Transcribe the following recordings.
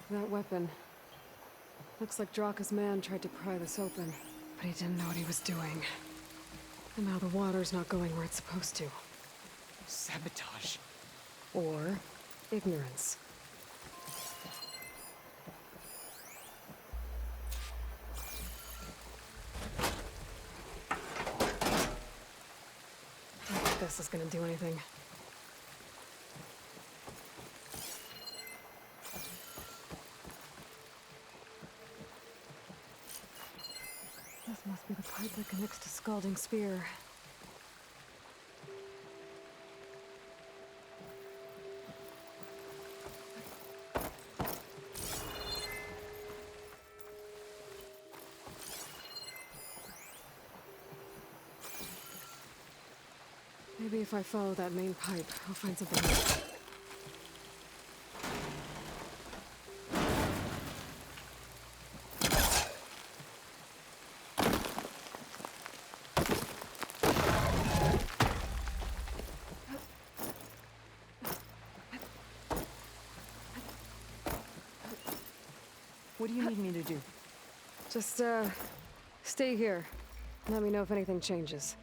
That weapon. Looks like Draka's man tried to pry this open, but he didn't know what he was doing. And now the water's not going where it's supposed to. Sabotage. Or ignorance. I don't think this is gonna do anything. This must be the pipe that connects to Scalding Spear. Maybe if I follow that main pipe, I'll find something else. What do you need me to do? Just, stay here. Let me know if anything changes.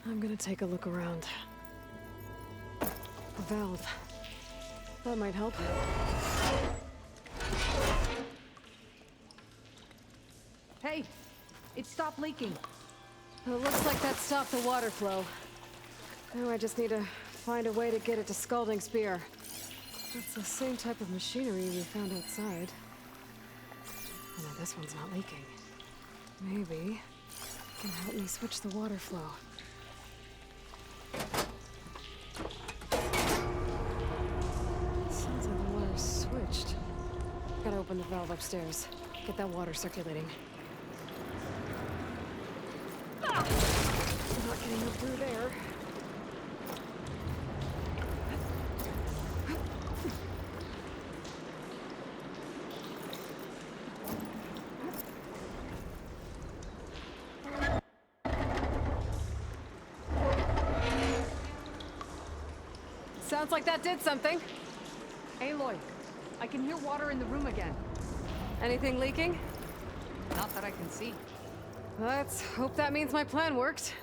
I'm gonna take a look around. A valve. That might help. Hey! It stopped leaking. It looks like that stopped the water flow. Now I just need to find a way to get it to Scalding Spear. That's the same type of machinery we found outside. Oh, no, this one's not leaking. Maybe it can help me switch the water flow. Sounds like the water's switched. Gotta open the valve upstairs. Get that water circulating. Ah! Not getting up through there. Sounds like that did something. Aloy, I can hear water in the room again. Anything leaking? Not that I can see. Let's hope that means my plan worked.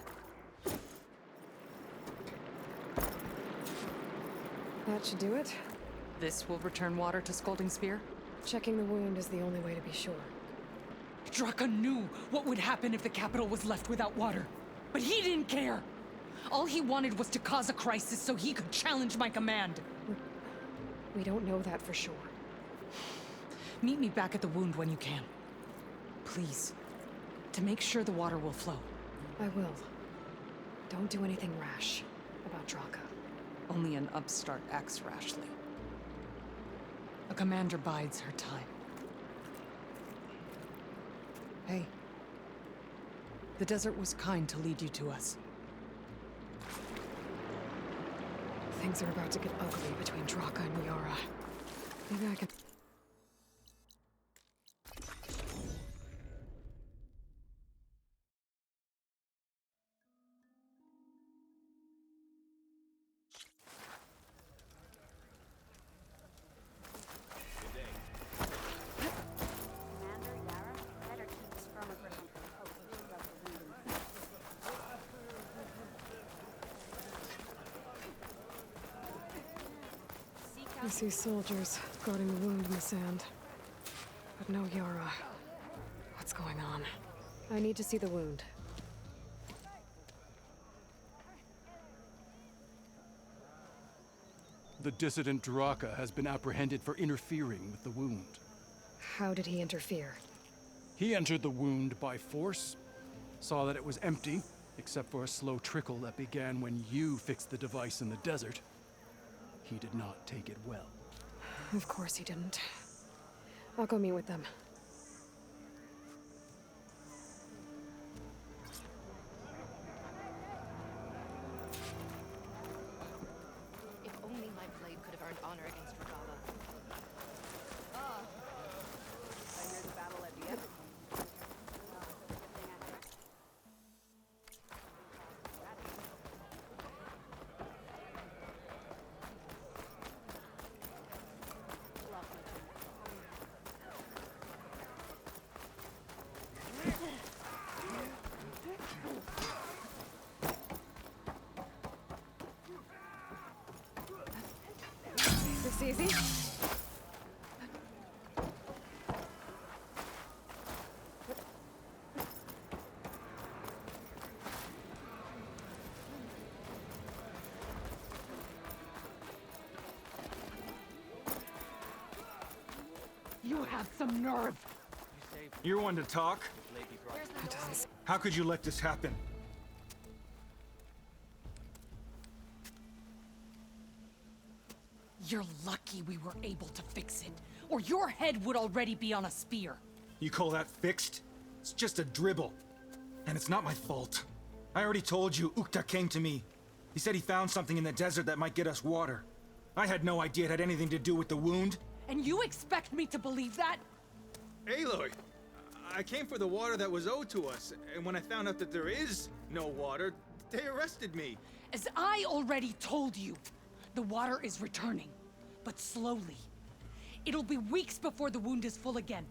That should do it. This will return water to Scalding Spear? Checking the wound is the only way to be sure. Draka knew what would happen if the capital was left without water. But he didn't care! All he wanted was to cause a crisis so he could challenge my command. We don't know that for sure. Meet me back at the wound when you can. Please. To make sure the water will flow. I will. Don't do anything rash about Draka. Only an upstart acts rashly. A commander bides her time. Hey. The desert was kind to lead you to us. Things are about to get ugly between Draka and Yara. Maybe I can... Commander Yara, better keep this firm a grip on her coat when she rubs the wound in. I see soldiers guarding the wound in the sand. But no Yara. What's going on? I need to see the wound. The dissident Draka has been apprehended for interfering with the wound. How did he interfere? He entered the wound by force, saw that it was empty, except for a slow trickle that began when you fixed the device in the desert. He did not take it well. Of course he didn't. I'll go meet with them. If only my blade could have earned honor against Regala. I hear the battle at the end. Daisy? You have some nerve! You're one to talk. How could you let this happen? You're lucky we were able to fix it, or your head would already be on a spear. You call that fixed? It's just a dribble. And it's not my fault. I already told you, Ukta came to me. He said he found something in the desert that might get us water. I had no idea it had anything to do with the wound. And you expect me to believe that? Aloy, I came for the water that was owed to us, and when I found out that there is no water, they arrested me. As I already told you, the water is returning, but slowly. It'll be weeks before the wound is full again.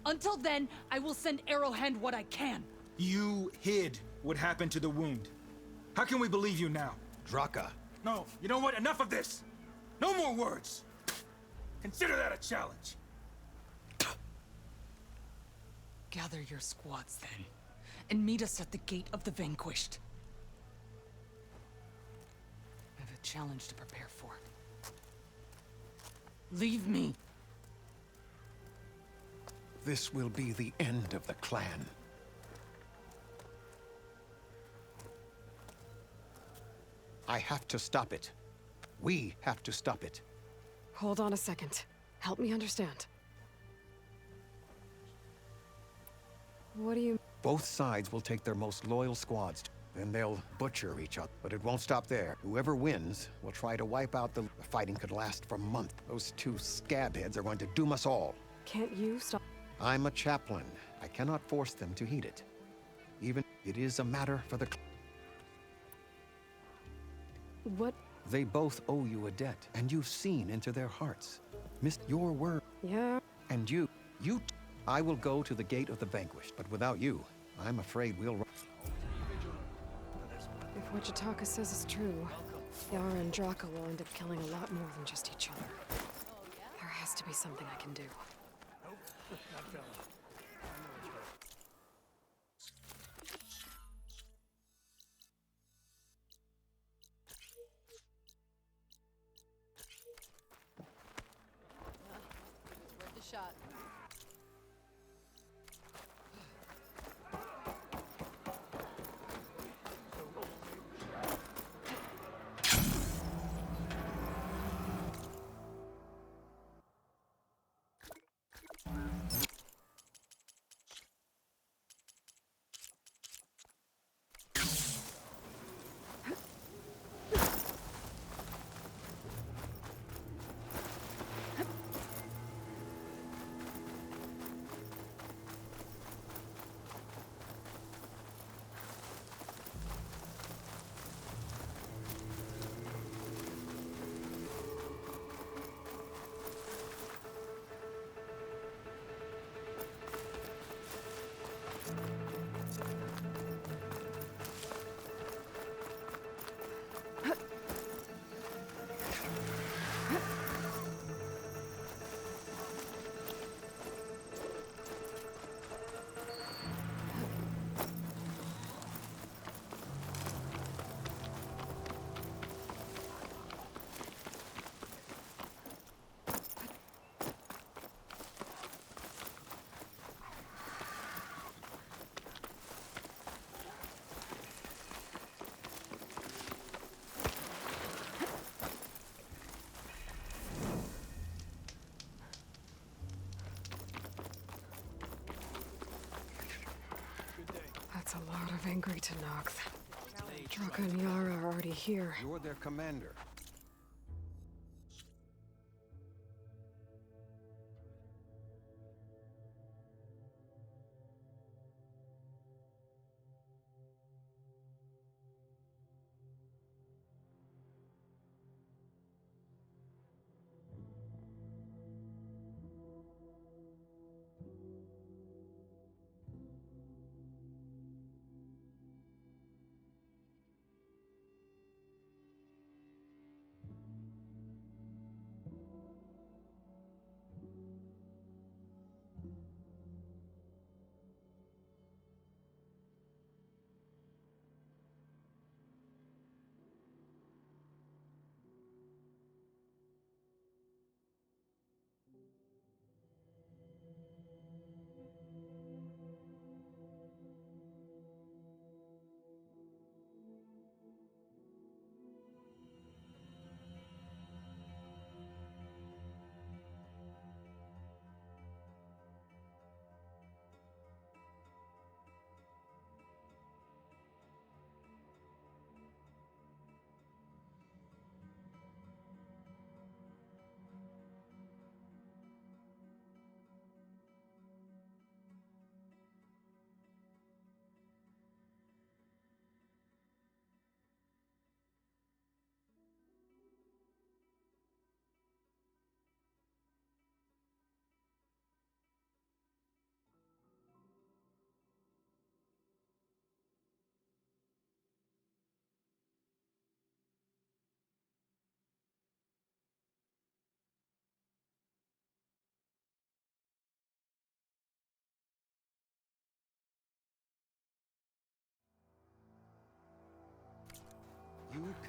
Until then, I will send Arrowhand what I can. You hid what happened to the wound. How can we believe you now? Draka. No, you know what? Enough of this! No more words! Consider that a challenge. Gather your squads then, and meet us at the Gate of the Vanquished. I have a challenge to prepare for. Leave me. This will be the end of the clan. I have to stop it. We have to stop it. Hold on a second. Help me understand. What do you... Both sides will take their most loyal squads, then they'll butcher each other. But it won't stop there. Whoever wins will try to wipe out the fighting could last for months. Those two scabheads are going to doom us all. Can't you stop? I'm a chaplain. I cannot force them to heed it. Even it is a matter for the What? They both owe you a debt, and you've seen into their hearts. Missed your word. Yeah. And I will go to the Gate of the Vanquished, but without you, I'm afraid we'll run. If what Jataka says is true, Yara and Draka will end up killing a lot more than just each other. There has to be something I can do. Worth a shot. That's a lot of angry Tenakth. Draka and Yara are already here. You're their commander.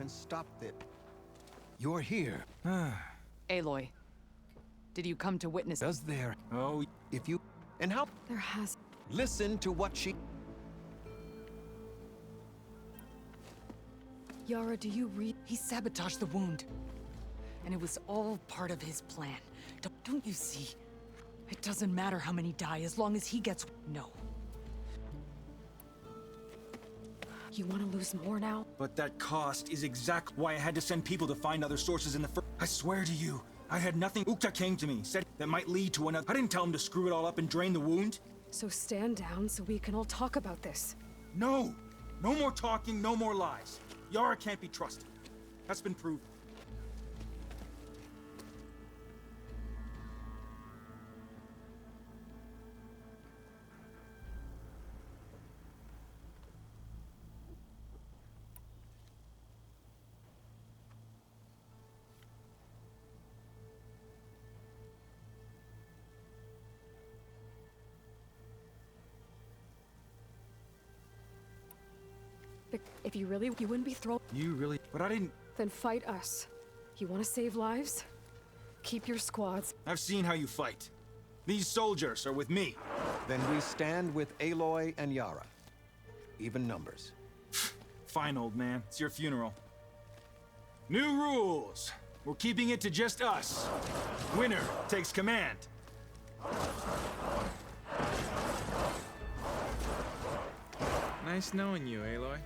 can stop it. You're here. Aloy, did you come to witness? Does there? Oh, If you... And how... There has... Listen to what she... Yara, do you read? He sabotaged the wound. And it was all part of his plan. Don't you see? It doesn't matter how many die as long as he gets... No. You want to lose more now? but that cost is exactly why I had to send people to find other sources in the first. I swear to you, I had nothing. Ukta came to me, said that might lead to another. I didn't tell him to screw it all up and drain the wound. So stand down so we can all talk about this. No! No more talking, no more lies. Yara can't be trusted. That's been proven. If you wouldn't be thrown, You really? But I didn't. then fight us. You want to save lives? Keep your squads. I've seen how you fight. These soldiers are with me. Then we stand with Aloy and Yara. Even numbers. Fine, old man. It's your funeral. New rules. We're keeping it to just us. Winner takes command. Nice knowing you, Aloy.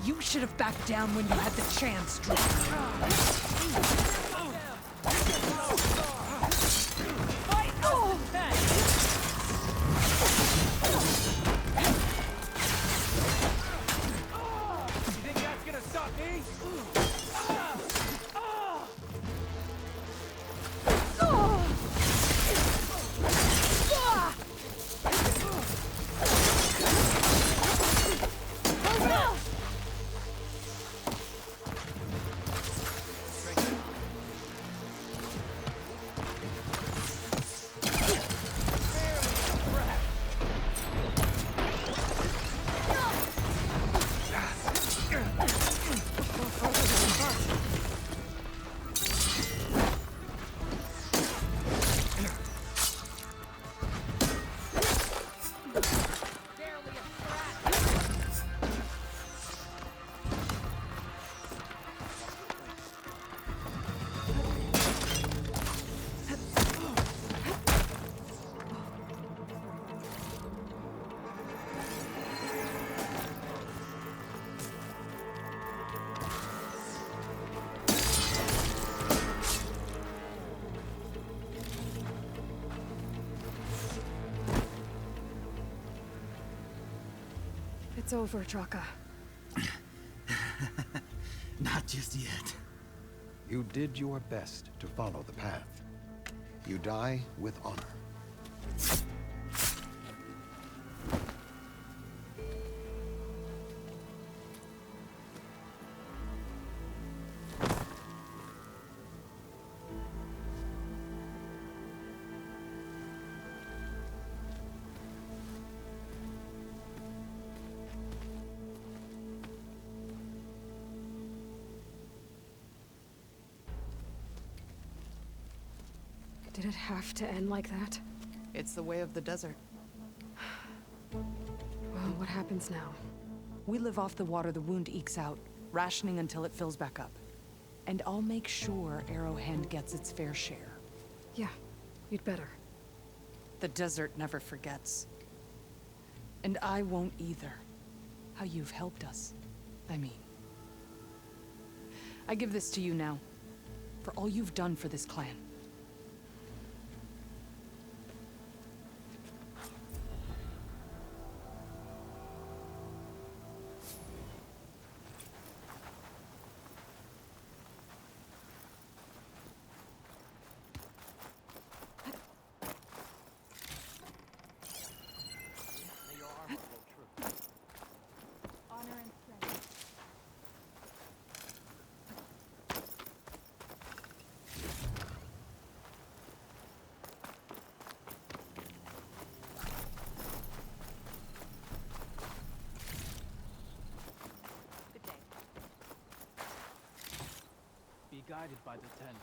You should have backed down when you had the chance, Drake. It's over, Draka. Not just yet. You did your best to follow the path. You die with honor. Did it have to end like that? It's the way of the desert. Well, what happens now? We live off the water the wound ekes out, rationing until it fills back up. And I'll make sure Arrowhand gets its fair share. Yeah, you'd better. The desert never forgets. And I won't either. How you've helped us. I mean. I give this to you now. For all you've done for this clan. Honor and strength. be guided by the Ten.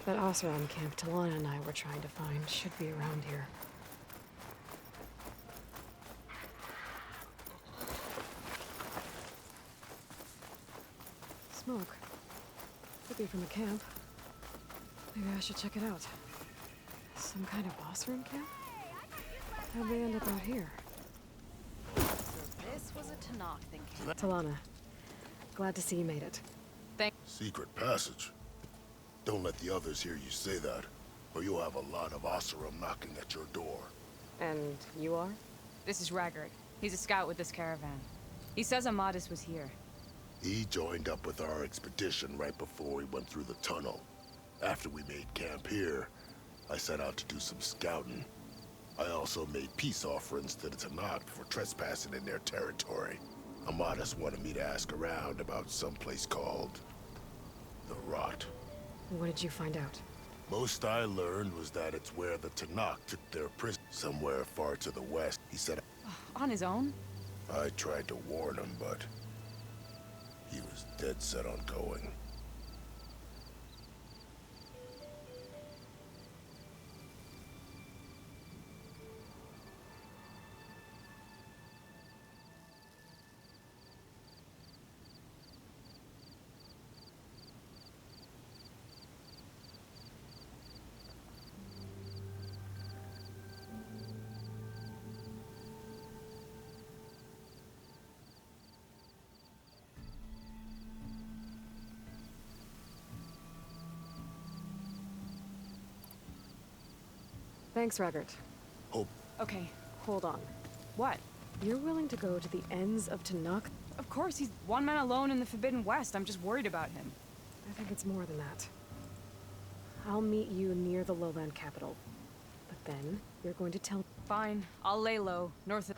That Oseram camp Talana and I were trying to find should be around here. Smoke. Could be from the camp. Maybe I should check it out. Some kind of Oseram camp? How'd they end up out here? So this was a Tanakh thing. Talana. Glad to see you made it. Secret passage. Don't let the others hear you say that, or you'll have a lot of Oseram knocking at your door. And you are? This is Raggard. He's a scout with this caravan. He says Amadis was here. He joined up with our expedition right before we went through the tunnel. After we made camp here, I set out to do some scouting. I also made peace offerings to the Tanakh for trespassing in their territory. Amadis wanted me to ask around about some place called the Rot. What did you find out? Most I learned was that it's where the Tanakh took their prison, somewhere far to the west. He said On his own? I tried to warn him, but he was dead set on going. Thanks, Raggart. Okay. Hold on. What? You're willing to go to the ends of Tanakh? Of course, he's one man alone in the Forbidden West. I'm just worried about him. I think it's more than that. I'll meet you near the lowland capital. But then, you're going to tell... Fine. I'll lay low, north of...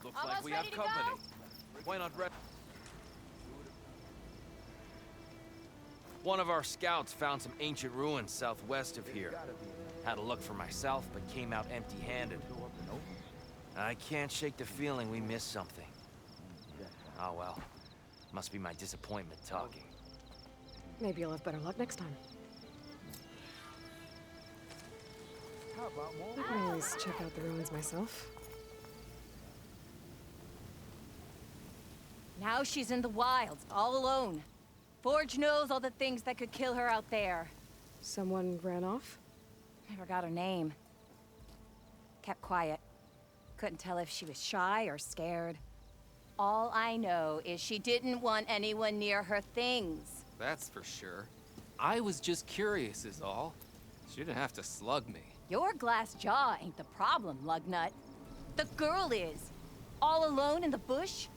Looks like we have company. Why not One of our scouts found some ancient ruins southwest of here. Had a look for myself, but came out empty-handed. I can't shake the feeling we missed something. Oh well. Must be my disappointment talking. Maybe you'll have better luck next time. I can always check out the ruins myself. Now she's in the wilds, all alone. Forge knows all the things that could kill her out there. Someone ran off? Never got her name. Kept quiet. Couldn't tell if she was shy or scared. All I know is she didn't want anyone near her things. That's for sure. I was just curious is all. She didn't have to slug me. Your glass jaw ain't the problem, Lugnut. The girl is. All alone in the bush?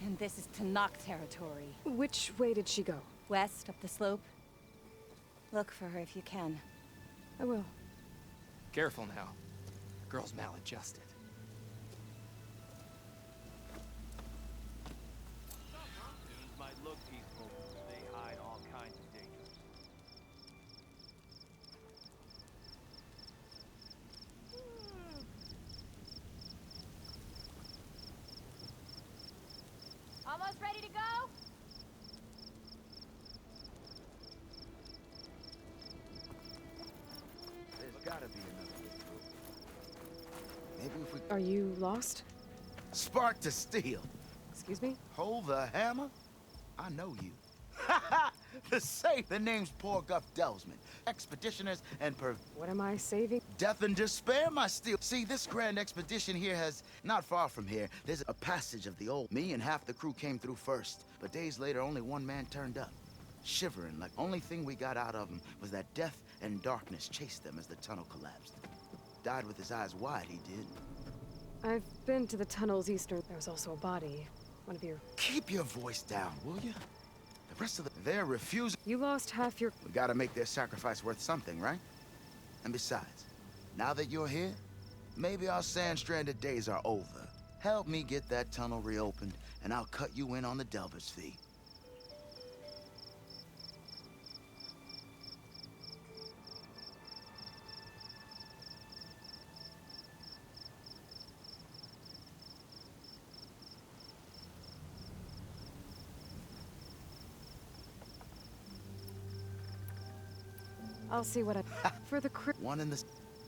And this is Tanakh territory. Which way did she go? West, up the slope. Look for her if you can. I will. Careful now. Girl's maladjusted. Mountains might look peaceful, but they hide all kinds of dangers. Almost ready to go? There's gotta be another way through. Maybe if we... Are you lost? Spark to steel. Excuse me? Hold the hammer? I know you. The name's Poor Guff Delsman. Expeditioners and What am I saving? Death and despair, my steel. See, this grand expedition here has... Not far from here, there's a passage of the old. Me and half the crew came through first, but days later only one man turned up. Shivering like only thing we got out of him was that death and darkness chased them as the tunnel collapsed. Died with his eyes wide, he did. I've been to the tunnels eastern. There was also a body. One of your... Keep your voice down, will you? The rest of they're refusing. You lost half your... We gotta make their sacrifice worth something, right? And besides, now that you're here, maybe our sand-stranded days are over. Help me get that tunnel reopened, and I'll cut you in on the Delver's fee. I'll see what I... For the crew... One in the...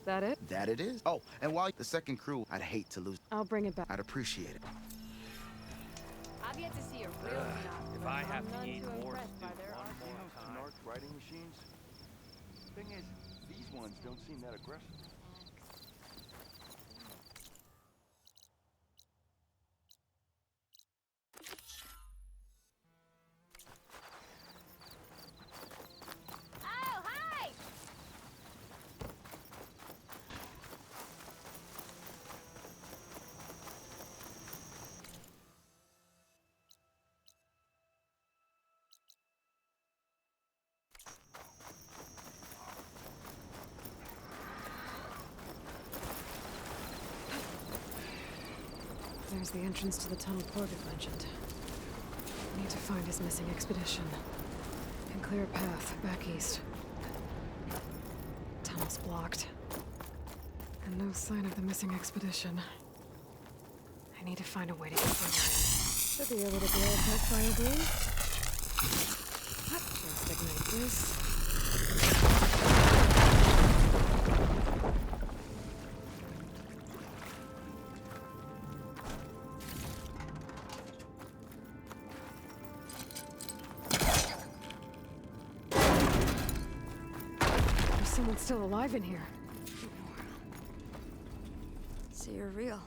That it? That it is. Oh, and while the second crew, I'd hate to lose. I'll bring it back. I'd appreciate it. I've yet to see a real Enoch. If I have to None eat too more impressed by their art. Snark writing machines? Thing is, these ones don't seem that aggressive. Oh, hi! There's the entrance to the tunnel Porter mentioned. I need to find his missing expedition. And clear a path back east. Tunnel's blocked. And no sign of the missing expedition. I need to find a way to get through there. Should be able to blow up that fire balloon. Just ignite this. There's someone still alive in here. So you're real.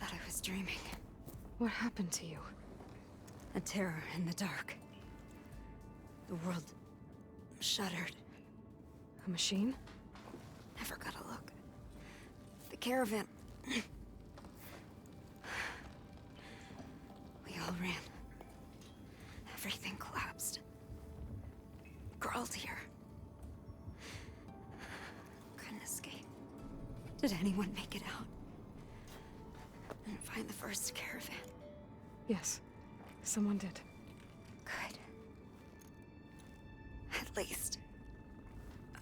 Thought I was dreaming. What happened to you? A terror in the dark. The world shuddered. A machine? Never got a look. The caravan. We all ran. Everything collapsed. Crawled here. Couldn't escape. Did anyone make it out? And find the first caravan? Yes. Someone did. Good. At least,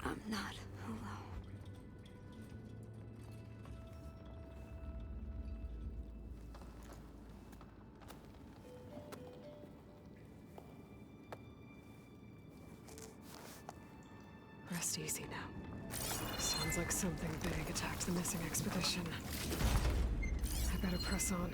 I'm not alone. Rest easy now. Sounds like something big attacked the missing expedition. I better press on.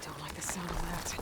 Don't like the sound of that.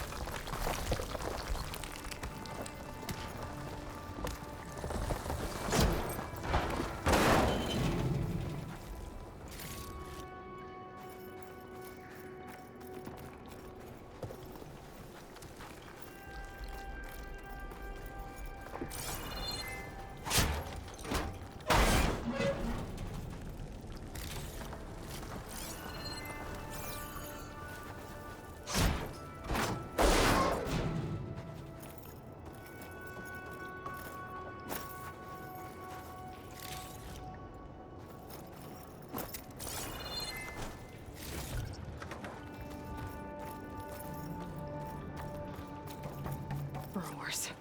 Brewers.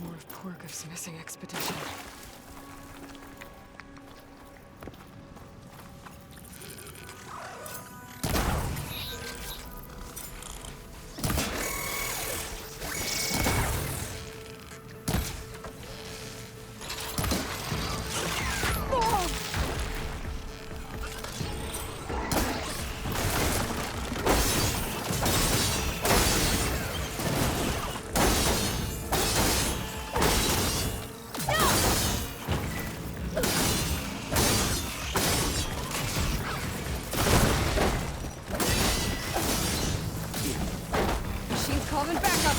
More of Pork's missing expedition. Machine's calling backup.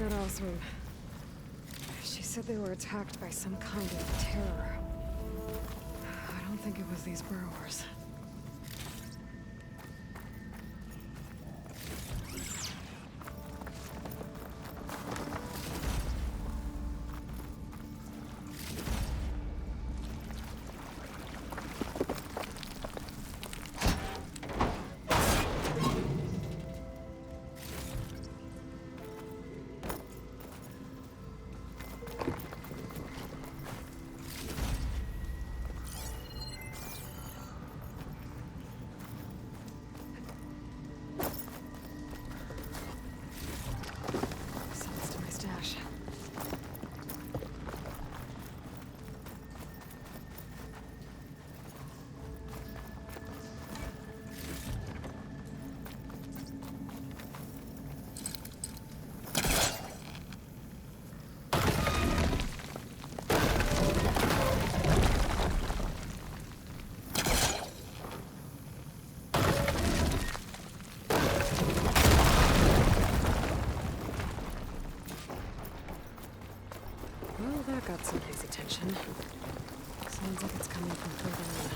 that Oswin. She said they were attacked by some kind of terror. I don't think it was these burrowers. Well, that got somebody's attention. Sounds like it's coming from further in.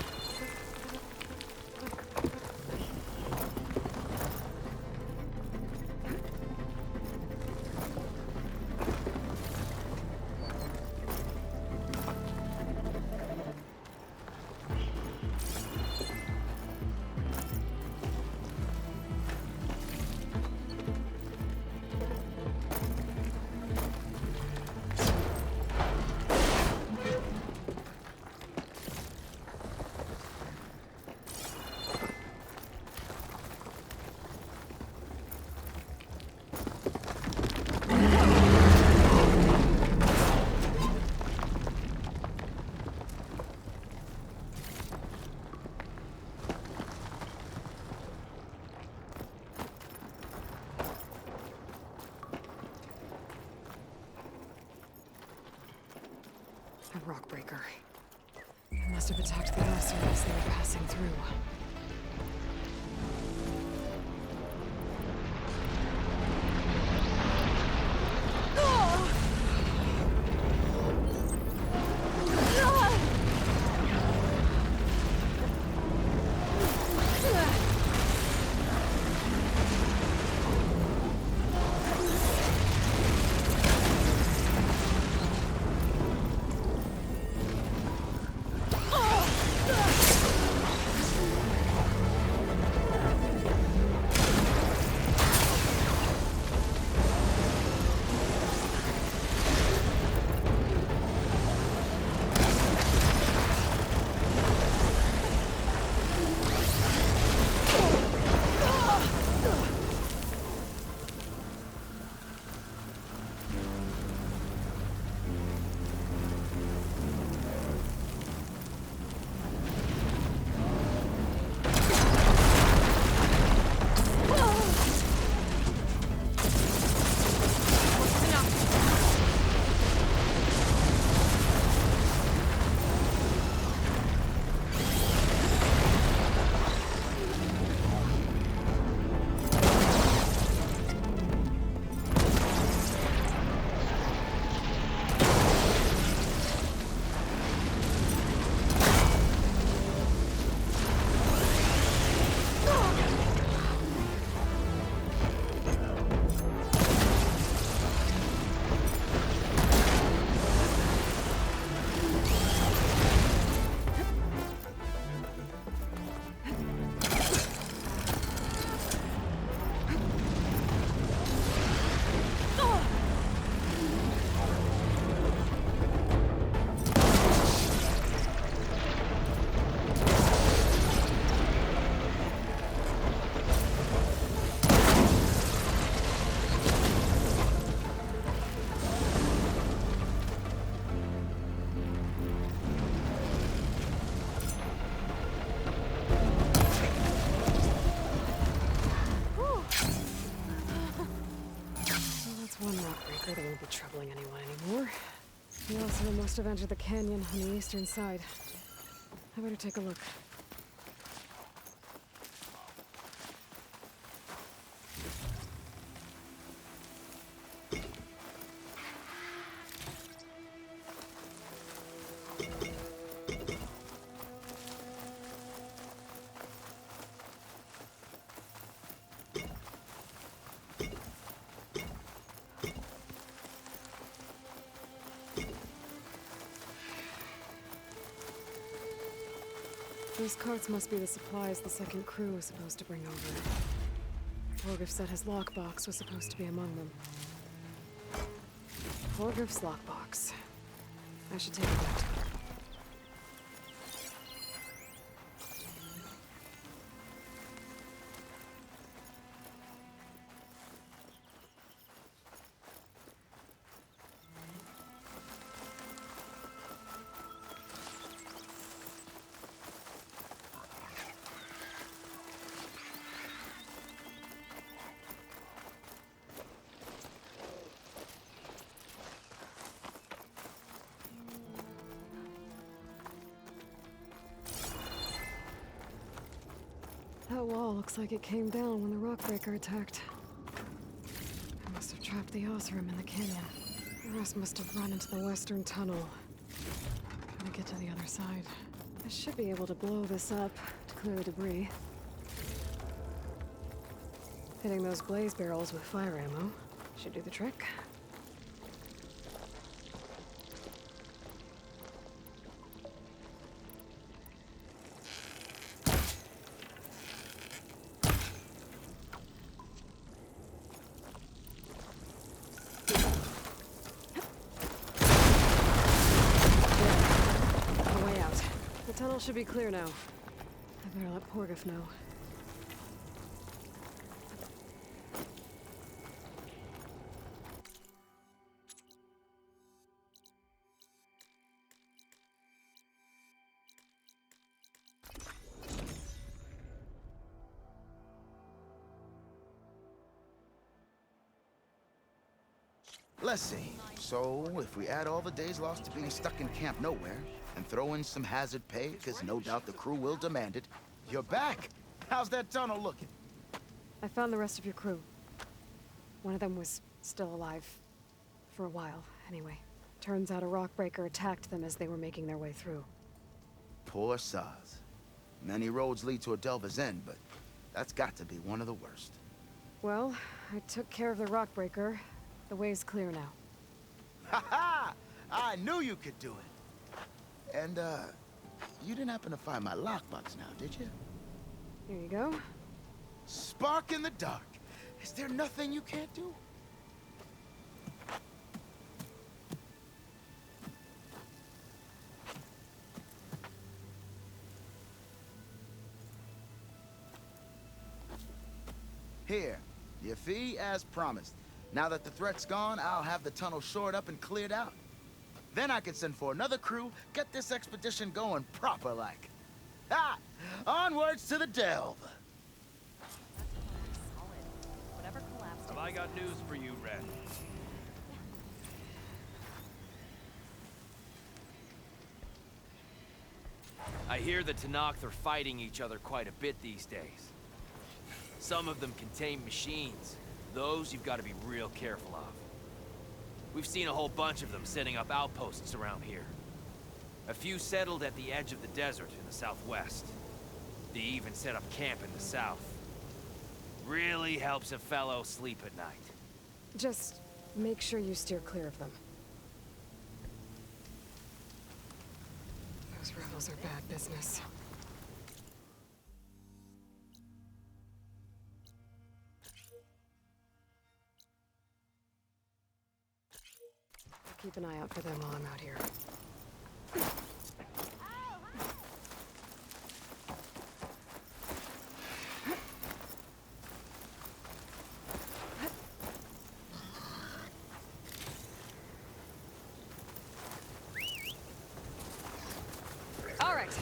A rock breaker. Must have attacked the Ossers as they were passing through. They won't be troubling anyone anymore. The Ossar must have entered the canyon on the eastern side. I better take a look. Those carts must be the supplies the second crew was supposed to bring over. Torgriff said his lockbox was supposed to be among them. Torgriff's lockbox. I should take it back to him. That wall looks like it came down when the Rockbreaker attacked. I must have trapped the Osram in the canyon. The rest must have run into the western tunnel. Trying to get to the other side. I should be able to blow this up to clear the debris. Hitting those blaze barrels with fire ammo should do the trick. Should be clear now. I better let Torgriff know. Let's see. So, if we add all the days lost to being stuck in Camp Nowhere, and throw in some hazard pay, because no doubt the crew will demand it, you're back! How's that tunnel looking? I found the rest of your crew. One of them was still alive. For a while, anyway. Turns out a Rockbreaker attacked them as they were making their way through. Poor Saz. Many roads lead to a Delva's End, but that's got to be one of the worst. Well, I took care of the Rockbreaker. The way's clear now. Ha ha! I knew you could do it! And, you didn't happen to find my lockbox now, did you? Here you go. Spark in the dark. Is there nothing you can't do? Here, your fee as promised. Now that the threat's gone, I'll have the tunnel shored up and cleared out. Then I can send for another crew, get this expedition going proper-like. Ha! Onwards to the Delve! Have I got news for you, Ren? I hear the Tenakth are fighting each other quite a bit these days. Some of them contain machines. Those you've got to be real careful of. We've seen a whole bunch of them setting up outposts around here. A few settled at the edge of the desert in the southwest. They even set up camp in the south. Really helps a fellow sleep at night. Just make sure you steer clear of them. Those rebels are bad business. Keep an eye out for them while I'm out here. All right.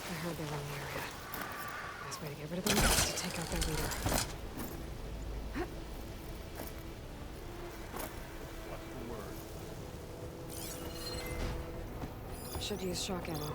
I heard they were in the area. Best way to get rid of them is to take out their leader. What's the word? Should use shock ammo.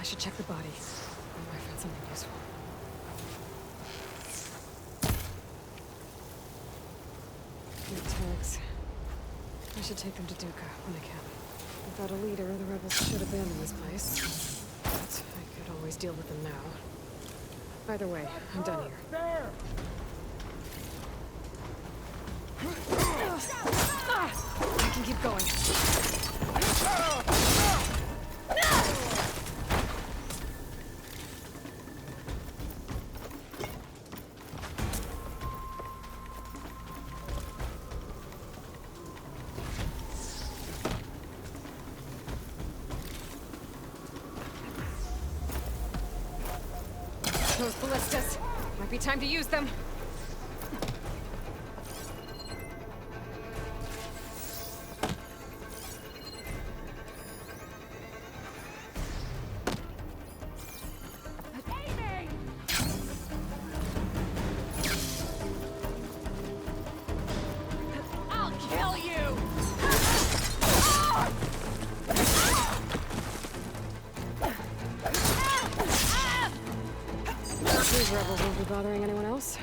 should check the body. I might find something useful. Good tags. I should take them to Duca when I can. Without a leader, the rebels should abandon this place. But I could always deal with them now. Either way, I'm done here. There! I can keep going. Those ballistas. Might be time to use them. I'll kill you! These rebels won't be bothering anyone else.